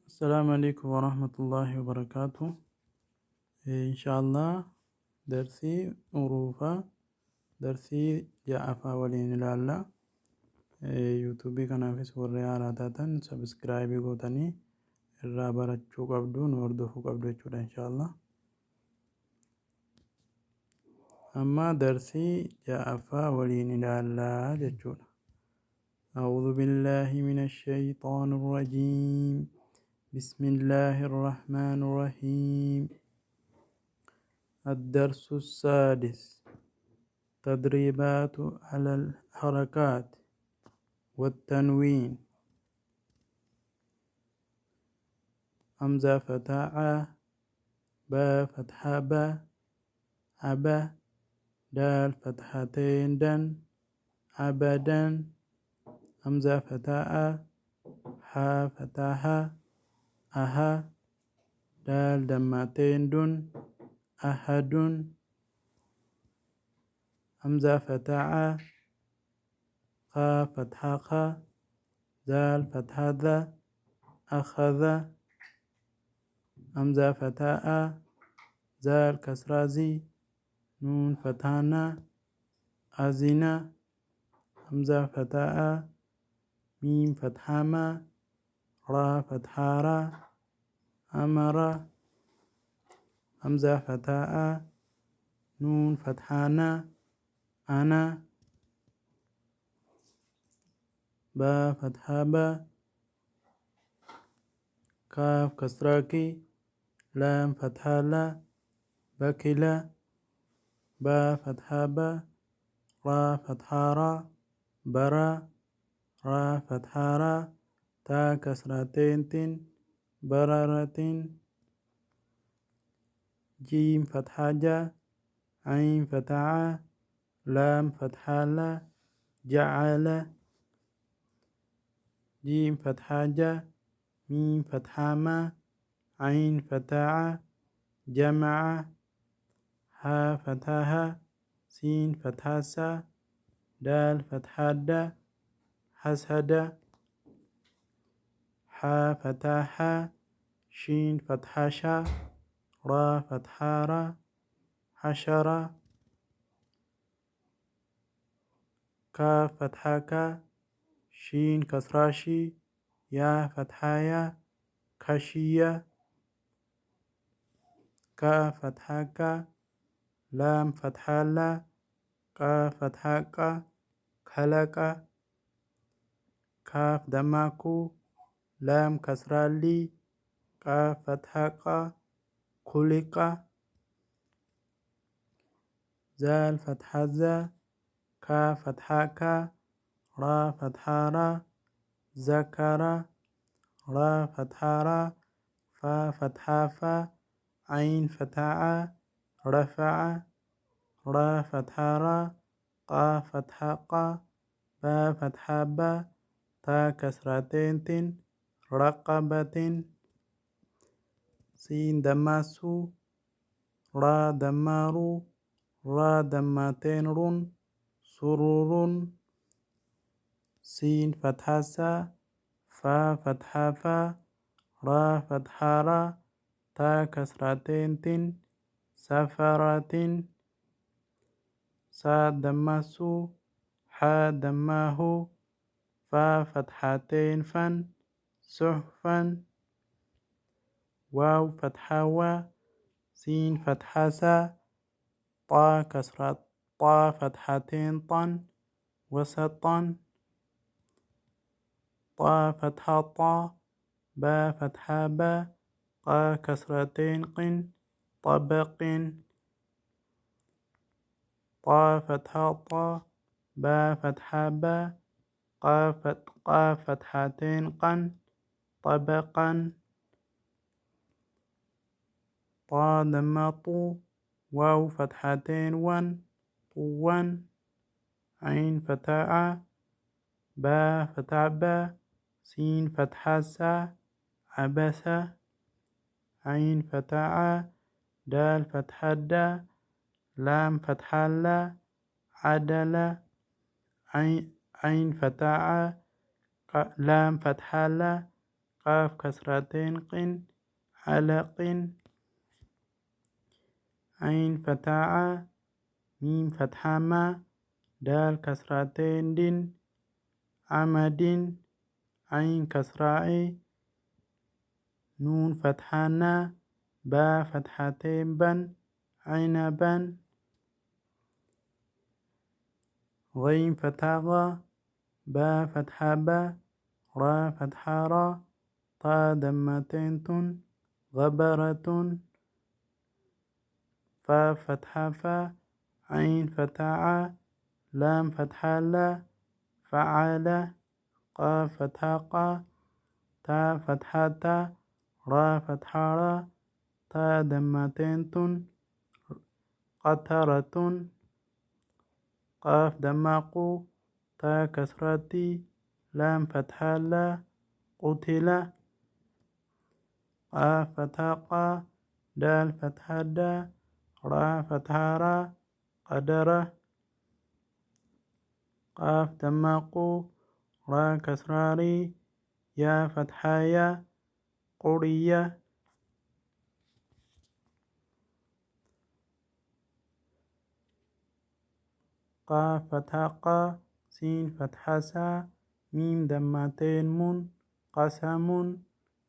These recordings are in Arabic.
السلام عليكم ورحمة الله وبركاته. إن شاء الله درسي أوروفا درسي جاء فاولين لالا يوتيوبي كان في سوريا على تاتن سبسكرايب يقوتني الرابرة شوك أبدون وردفوك أبدو إن شاء الله. أما درسي جاء فاولين لالا جتشونا. أعوذ بالله من الشيطان الرجيم. بسم الله الرحمن الرحيم. الدرس السادس تدريبات على الحركات والتنوين. همزة فتحة با فتحة با أبا دال فتحتين دن أبدا همزة فتحة ها فتحة أها دال دمتين دن أحد همزة فتحة خا فتحة خا زال فتحة ذا أخذ همزة فتحة زال كسرازي نون فتحنا أزنا همزة فتحة ميم فتحة ما را فتحة را أمر همزة فتحة نون فتحنا أنا با فتحة با كاف كسراكي لام فتحة لا بكلا با فتحة با را فتحة را برا را فتحة را تا كسرتين تن بررتين جيم فتحة جا عين فتحة لام فتحة لا جعل جيم فتحة جا ميم فتحة ما عين فتحة جمع ها فتحة سين فتحة سا دال فتحة دا حسد ها فتحة شين فتحة شا را فتحة را حشرة كاف فتحة كا شين كسراشي يا فتحة يا كشية كا فتحة كا لام فتحة لا قا فتحة قا خلق كاف دماكو لام كسرالي قا فتحة قا خلق زال فتحة ذا كا فتحة كا را فتحة را ذكر را فتحة را فا فتحة فا عين فتحة رفع را فتحة را قا فتحة قا با فتحة با تا كسرتين تن رقبة سين دماسو را دمارو را دماتين رون سرور سين فتحة سا فا فتحة فا را فتحة را تا كسرتين تن سفرة سا دماسو حا دماهو فا فتحتين فن صحفا واو فتحة وا سين فتحة سا طا كسرة طا فتحتين طن وسطا طا فتحة طا با فتحة با قا كسرتين قن طبق طا فتحة طا با فتحة با قا فتحتين قن طبقا طا دما طو واو فتحتين ون طوا عين فتحة با فتحة با سين فتحة سا عبسة عين فتحة دال فتحة دا لام فتحة لا عدلة عين فتحة لام فتحة لا قاف كسرتين قن علق عين فتحة ميم فتحة ما دال كسرتين دين عمد عين كسرة نون فتحة نا با فتحتين بن عنبا غين فتحة غا با فتحة با را فتحة را طا دمتين تن غبرة فا فتحة فا عين فتحة لام فتحة لا فعل قاف فتحة قا تا فتحة تا را فتحة را تا دمتين تن قطرة قاف دمقو تا كسرتي لام فتحة لا قتل قاف فتحة قا دال فتحة دا را فتحة را قدرة قاف دمقو را كسراري يا فتحة يا قرية قاف فتحة قا سين فتحة سا ميم دمتين من قسم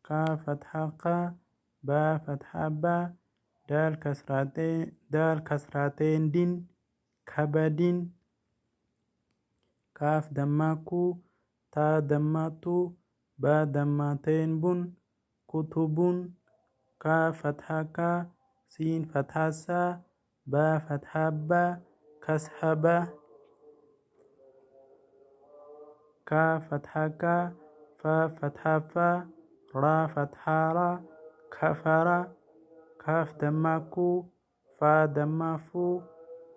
كاف فتحة قا با فتحة با دال كسرتين دين كبدين كاف دمكو تا دمتو با دمتين بن كتب كاف فتحة كا سين فتحة سا با فتحة با كسحبة كاف فتحة كا فا فتحة فا را فتحة را كفر كاف دمكو فا دمفو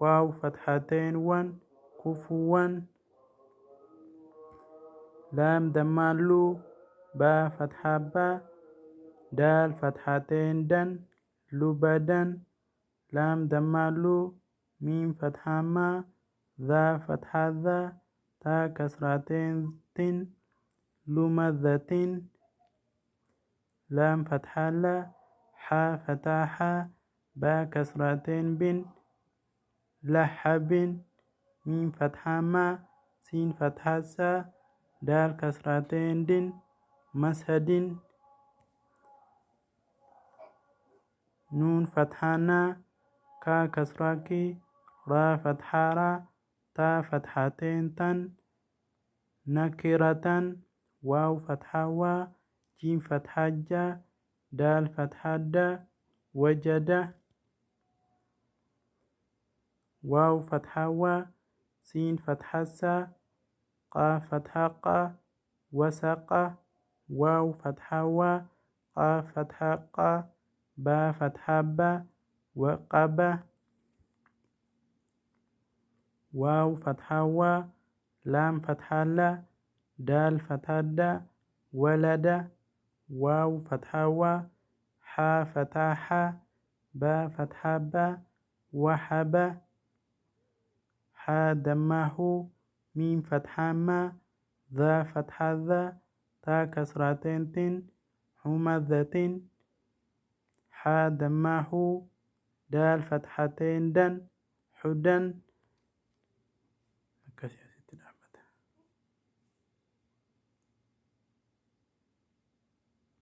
واو فتحتين ون كفوا لام دمالو با فتحة با دال فتحتين دن لبدن لام دمالو ميم فتحة ما ذا فتحة ذا تا كسرتين تن لمذة لام فتحة لا حا فتحة با كسرتين بن لحب ميم فتحة ما سين فتحة سا دال كسرتين دن مسهد نون فتحة نا كا كسركي را فتحة را تا فتحتين تن نكرة واو فتحة وا جيم فتحة جا دال فتحة دا وجد واو فتحة وا سين فتحة سا قاف فتحة قا وسق واو فتحة وا قاف فتحة قا با فتحة با وقب واو فتحة وا لام فتحة لا دال فتحة دا ولد واو فتحة وا حا فتحة با فتحة با وحب حا دمه ميم فتحة ما ذا فتحة ذا تا كسرتين تن حمذة حا دمه دال فتحتين دن حدن